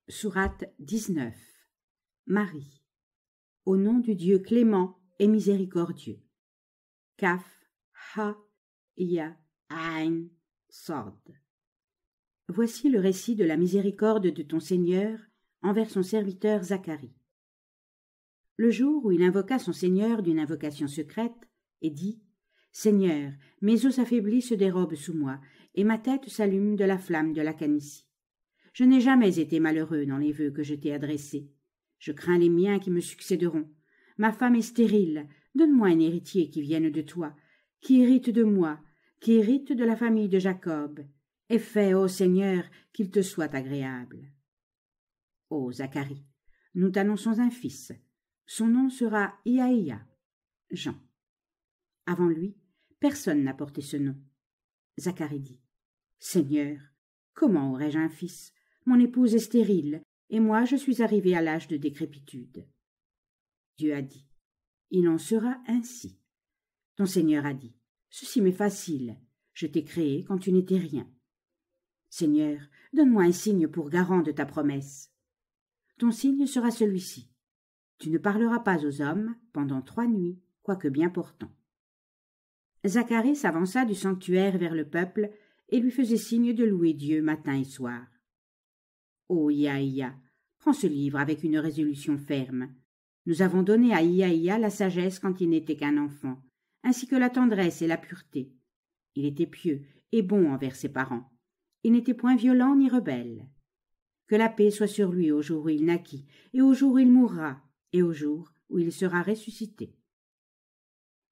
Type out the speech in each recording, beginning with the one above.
Sourate 19. Marie. Au nom du Dieu clément et miséricordieux. Kaf, Ha, Ya, Ain, Sod. Voici le récit de la miséricorde de ton Seigneur envers son serviteur Zacharie. Le jour où il invoqua son Seigneur d'une invocation secrète et dit « Seigneur, mes os affaiblis se dérobent sous moi, et ma tête s'allume de la flamme de la canicie. Je n'ai jamais été malheureux dans les vœux que je t'ai adressés. Je crains les miens qui me succéderont. Ma femme est stérile. Donne-moi un héritier qui vienne de toi, qui hérite de moi, qui hérite de la famille de Jacob. Et fais, ô Seigneur, qu'il te soit agréable. Ô Zacharie, nous t'annonçons un fils. Son nom sera Iaïa, Jean. Avant lui, personne n'a porté ce nom. Zacharie dit « Seigneur, comment aurais-je un fils? Mon épouse est stérile, et moi je suis arrivé à l'âge de décrépitude. » Dieu a dit « Il en sera ainsi. » Ton Seigneur a dit « Ceci m'est facile, je t'ai créé quand tu n'étais rien. » Seigneur, donne-moi un signe pour garant de ta promesse. Ton signe sera celui-ci. Tu ne parleras pas aux hommes pendant 3 nuits, quoique bien portant. Zacharie s'avança du sanctuaire vers le peuple et lui faisait signe de louer Dieu matin et soir. Ô Iaïa, prends ce livre avec une résolution ferme. Nous avons donné à Iaïa la sagesse quand il n'était qu'un enfant, ainsi que la tendresse et la pureté. Il était pieux et bon envers ses parents. Il n'était point violent ni rebelle. Que la paix soit sur lui au jour où il naquit, et au jour où il mourra, et au jour où il sera ressuscité.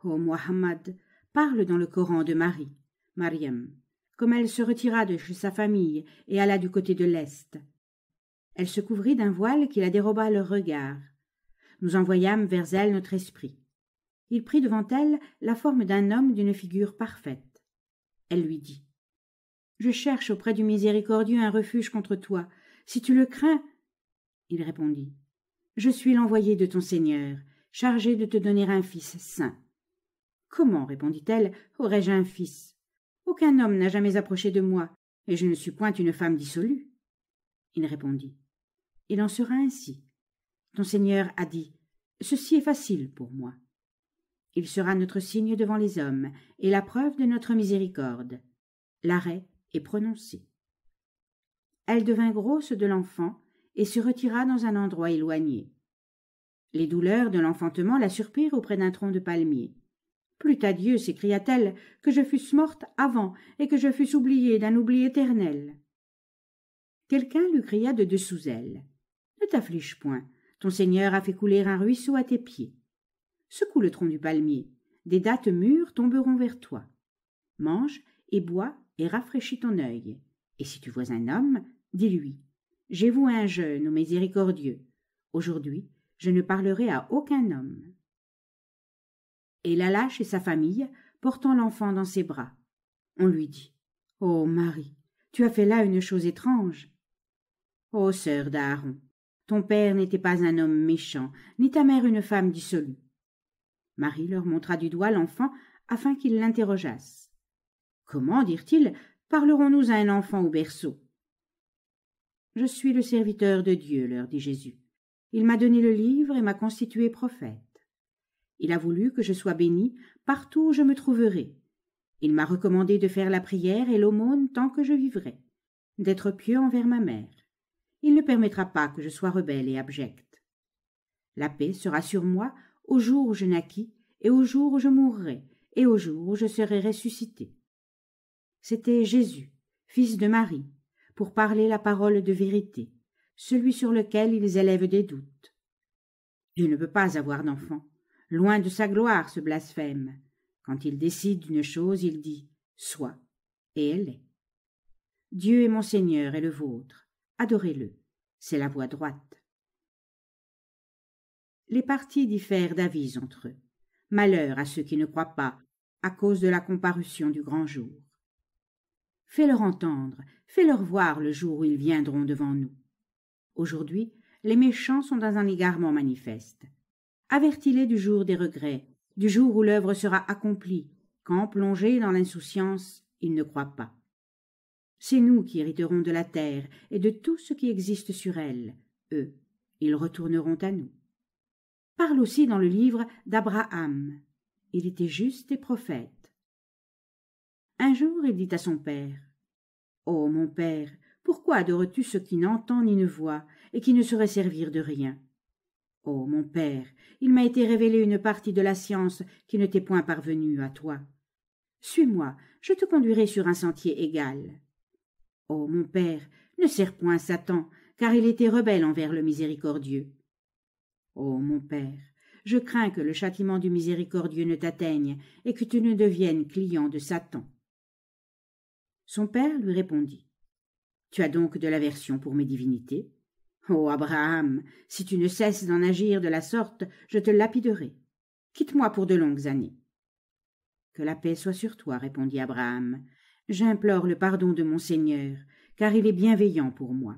Ô Muhammad, parle dans le Coran de Marie, Mariam, comme elle se retira de chez sa famille et alla du côté de l'Est. Elle se couvrit d'un voile qui la déroba leur regard. Nous envoyâmes vers elle notre esprit. Il prit devant elle la forme d'un homme d'une figure parfaite. Elle lui dit « Je cherche auprès du miséricordieux un refuge contre toi. Si tu le crains… » Il répondit « Je suis l'envoyé de ton Seigneur, chargé de te donner un fils saint. » « Comment, répondit-elle, aurais-je un fils? Aucun homme n'a jamais approché de moi, et je ne suis point une femme dissolue. » Il répondit « Il en sera ainsi. Ton Seigneur a dit « Ceci est facile pour moi. » Il sera notre signe devant les hommes, et la preuve de notre miséricorde. L'arrêt est prononcé. Elle devint grosse de l'enfant, et se retira dans un endroit éloigné. Les douleurs de l'enfantement la surprirent auprès d'un tronc de palmier. « Plût à Dieu, s'écria-t-elle, que je fusse morte avant et que je fusse oubliée d'un oubli éternel. » Quelqu'un lui cria de dessous elle. « Ne t'afflige point, ton Seigneur a fait couler un ruisseau à tes pieds. Secoue le tronc du palmier, des dattes mûres tomberont vers toi. Mange et bois et rafraîchis ton œil. Et si tu vois un homme, dis-lui, j'ai voué un jeûne au miséricordieux. Aujourd'hui, je ne parlerai à aucun homme. » Et il alla chez sa famille, portant l'enfant dans ses bras. On lui dit « Ô Marie, tu as fait là une chose étrange. » « Ô sœur d'Aaron, ton père n'était pas un homme méchant, ni ta mère une femme dissolue. » Marie leur montra du doigt l'enfant afin qu'ils l'interrogeassent. « Comment, dirent-ils, parlerons-nous à un enfant au berceau? » « Je suis le serviteur de Dieu, leur dit Jésus. Il m'a donné le livre et m'a constitué prophète. Il a voulu que je sois béni partout où je me trouverai. Il m'a recommandé de faire la prière et l'aumône tant que je vivrai, d'être pieux envers ma mère. Il ne permettra pas que je sois rebelle et abjecte. La paix sera sur moi au jour où je naquis et au jour où je mourrai et au jour où je serai ressuscité. » C'était Jésus, fils de Marie, pour parler la parole de vérité, celui sur lequel ils élèvent des doutes. Dieu ne peut pas avoir d'enfant. Loin de sa gloire ce blasphème. Quand il décide d'une chose, il dit « Soit », et elle est. Dieu est mon Seigneur et le vôtre. Adorez-le. C'est la voie droite. Les partis diffèrent d'avis entre eux. Malheur à ceux qui ne croient pas, à cause de la comparution du grand jour. Fais-leur entendre, fais-leur voir le jour où ils viendront devant nous. Aujourd'hui, les méchants sont dans un égarement manifeste. Avertis-les du jour des regrets, du jour où l'œuvre sera accomplie, quand, plongés dans l'insouciance, ils ne croient pas. C'est nous qui hériterons de la terre et de tout ce qui existe sur elle. Eux, ils retourneront à nous. » Parle aussi dans le livre d'Abraham. Il était juste et prophète. Un jour, il dit à son père, « Ô mon père, pourquoi adores-tu ce qui n'entend ni ne voit et qui ne saurait servir de rien? Ô mon père, il m'a été révélé une partie de la science qui ne t'est point parvenue à toi. Suis-moi, je te conduirai sur un sentier égal. Ô mon père, ne sers point Satan, car il était rebelle envers le miséricordieux. Ô mon père, je crains que le châtiment du miséricordieux ne t'atteigne et que tu ne deviennes client de Satan. » Son père lui répondit, « Tu as donc de l'aversion pour mes divinités? Ô Abraham, si tu ne cesses d'en agir de la sorte, je te lapiderai. Quitte-moi pour de longues années. » « Que la paix soit sur toi, répondit Abraham. J'implore le pardon de mon Seigneur, car il est bienveillant pour moi.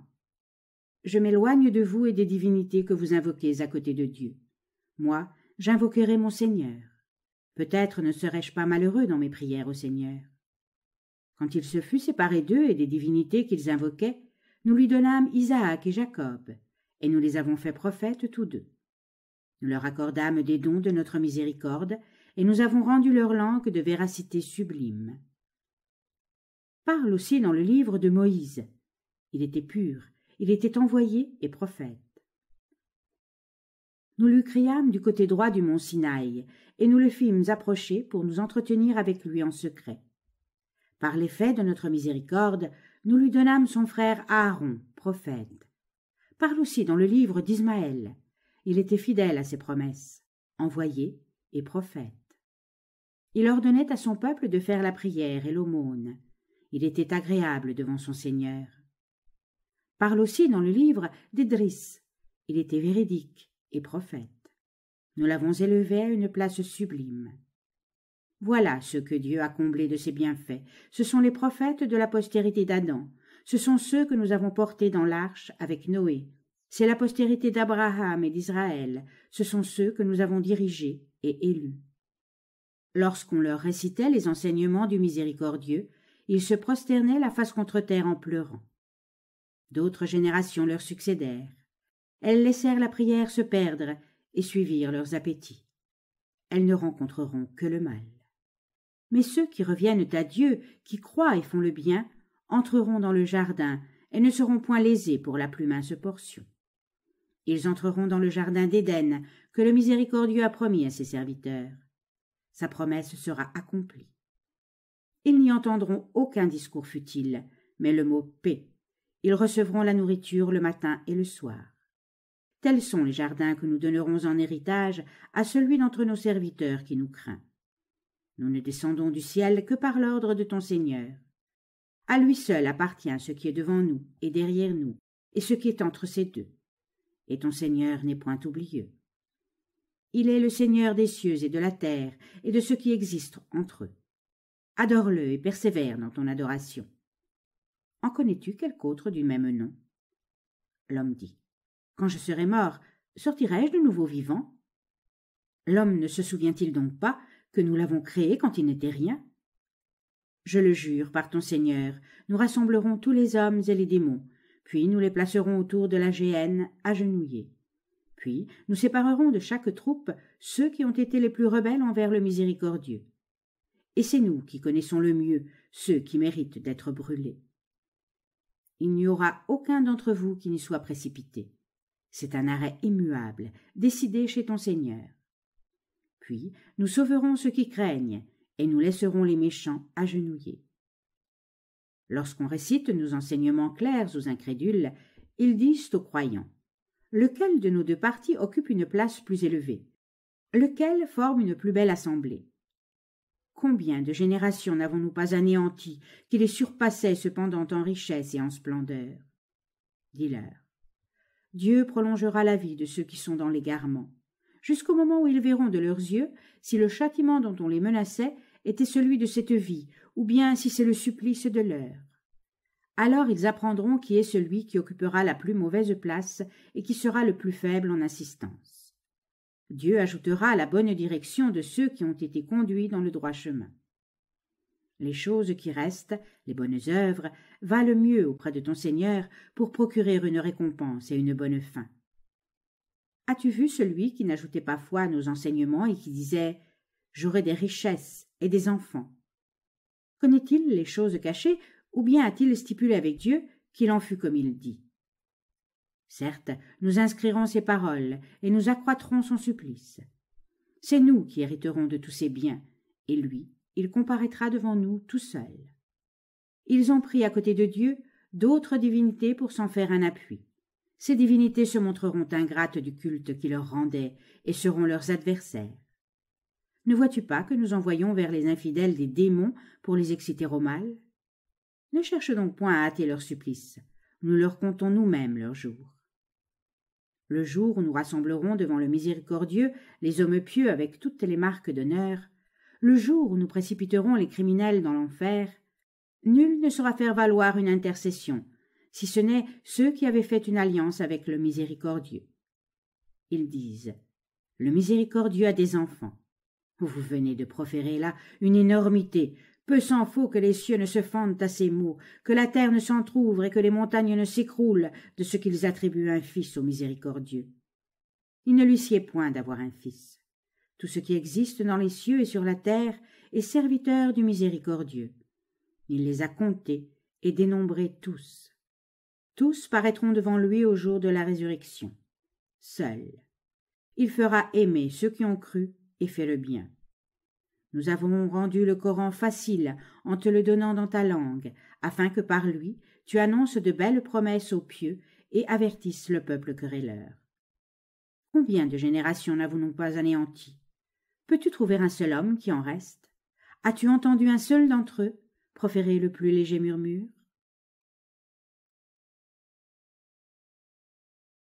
Je m'éloigne de vous et des divinités que vous invoquez à côté de Dieu. Moi, j'invoquerai mon Seigneur. Peut-être ne serais-je pas malheureux dans mes prières au Seigneur. » Quand il se fut séparé d'eux et des divinités qu'ils invoquaient, nous lui donnâmes Isaac et Jacob, et nous les avons fait prophètes tous deux. Nous leur accordâmes des dons de notre miséricorde, et nous avons rendu leur langue de véracité sublime. Parle aussi dans le livre de Moïse. Il était pur, il était envoyé et prophète. Nous lui criâmes du côté droit du mont Sinaï, et nous le fîmes approcher pour nous entretenir avec lui en secret. Par l'effet de notre miséricorde, nous lui donnâmes son frère Aaron, prophète. Parle aussi dans le livre d'Ismaël. Il était fidèle à ses promesses, envoyé et prophète. Il ordonnait à son peuple de faire la prière et l'aumône. Il était agréable devant son Seigneur. Parle aussi dans le livre d'Idris. Il était véridique et prophète. Nous l'avons élevé à une place sublime. Voilà ce que Dieu a comblé de ses bienfaits. Ce sont les prophètes de la postérité d'Adam. Ce sont ceux que nous avons portés dans l'arche avec Noé. C'est la postérité d'Abraham et d'Israël. Ce sont ceux que nous avons dirigés et élus. Lorsqu'on leur récitait les enseignements du miséricordieux, ils se prosternaient la face contre terre en pleurant. D'autres générations leur succédèrent. Elles laissèrent la prière se perdre et suivirent leurs appétits. Elles ne rencontreront que le mal. Mais ceux qui reviennent à Dieu, qui croient et font le bien, entreront dans le jardin et ne seront point lésés pour la plus mince portion. Ils entreront dans le jardin d'Éden que le miséricordieux a promis à ses serviteurs. Sa promesse sera accomplie. Ils n'y entendront aucun discours futile, mais le mot paix. Ils recevront la nourriture le matin et le soir. Tels sont les jardins que nous donnerons en héritage à celui d'entre nos serviteurs qui nous craint. Nous ne descendons du ciel que par l'ordre de ton Seigneur. À lui seul appartient ce qui est devant nous et derrière nous, et ce qui est entre ces deux. Et ton Seigneur n'est point oublieux. Il est le Seigneur des cieux et de la terre, et de ce qui existe entre eux. Adore-le et persévère dans ton adoration. En connais-tu quelque autre du même nom? L'homme dit, quand je serai mort, sortirai-je de nouveau vivant? L'homme ne se souvient-il donc pas que nous l'avons créé quand il n'était rien? Je le jure par ton Seigneur, nous rassemblerons tous les hommes et les démons, puis nous les placerons autour de la géhenne, agenouillés. Puis nous séparerons de chaque troupe ceux qui ont été les plus rebelles envers le miséricordieux. Et c'est nous qui connaissons le mieux ceux qui méritent d'être brûlés. Il n'y aura aucun d'entre vous qui n'y soit précipité. C'est un arrêt immuable, décidé chez ton Seigneur. Puis nous sauverons ceux qui craignent, et nous laisserons les méchants agenouillés. Lorsqu'on récite nos enseignements clairs aux incrédules, ils disent aux croyants, lequel de nos deux partis occupe une place plus élevée? Lequel forme une plus belle assemblée? Combien de générations n'avons-nous pas anéanties, qui les surpassaient cependant en richesse et en splendeur? Dis-leur, Dieu prolongera la vie de ceux qui sont dans l'égarement, jusqu'au moment où ils verront de leurs yeux si le châtiment dont on les menaçait était celui de cette vie, ou bien si c'est le supplice de l'heure. Alors ils apprendront qui est celui qui occupera la plus mauvaise place et qui sera le plus faible en assistance. Dieu ajoutera la bonne direction de ceux qui ont été conduits dans le droit chemin. Les choses qui restent, les bonnes œuvres, valent mieux auprès de ton Seigneur pour procurer une récompense et une bonne fin. As-tu vu celui qui n'ajoutait pas foi à nos enseignements et qui disait « J'aurai des richesses et des enfants » Connaît-il les choses cachées ou bien a-t-il stipulé avec Dieu qu'il en fût comme il dit? Certes, nous inscrirons ses paroles et nous accroîtrons son supplice. C'est nous qui hériterons de tous ses biens, et lui, il comparaîtra devant nous tout seul. Ils ont pris à côté de Dieu d'autres divinités pour s'en faire un appui. Ces divinités se montreront ingrates du culte qui leur rendait et seront leurs adversaires. Ne vois-tu pas que nous envoyons vers les infidèles des démons pour les exciter au mal? Ne cherche donc point à hâter leur supplice. Nous leur comptons nous-mêmes leur jour. Le jour où nous rassemblerons devant le miséricordieux les hommes pieux avec toutes les marques d'honneur, le jour où nous précipiterons les criminels dans l'enfer, nul ne saura faire valoir une intercession, si ce n'est ceux qui avaient fait une alliance avec le miséricordieux. Ils disent « Le miséricordieux a des enfants ». Vous venez de proférer là une énormité. Peu s'en faut que les cieux ne se fendent à ces mots, que la terre ne s'entr'ouvre et que les montagnes ne s'écroulent de ce qu'ils attribuent un fils au miséricordieux. Il ne lui sied point d'avoir un fils. Tout ce qui existe dans les cieux et sur la terre est serviteur du miséricordieux. Il les a comptés et dénombrés tous. Tous paraîtront devant lui au jour de la résurrection. Seul. Il fera aimer ceux qui ont cru et fait le bien. Nous avons rendu le Coran facile en te le donnant dans ta langue, afin que par lui tu annonces de belles promesses aux pieux et avertisses le peuple querelleur. Combien de générations n'avons-nous pas anéanties? Peux-tu trouver un seul homme qui en reste? As-tu entendu un seul d'entre eux proférer le plus léger murmure?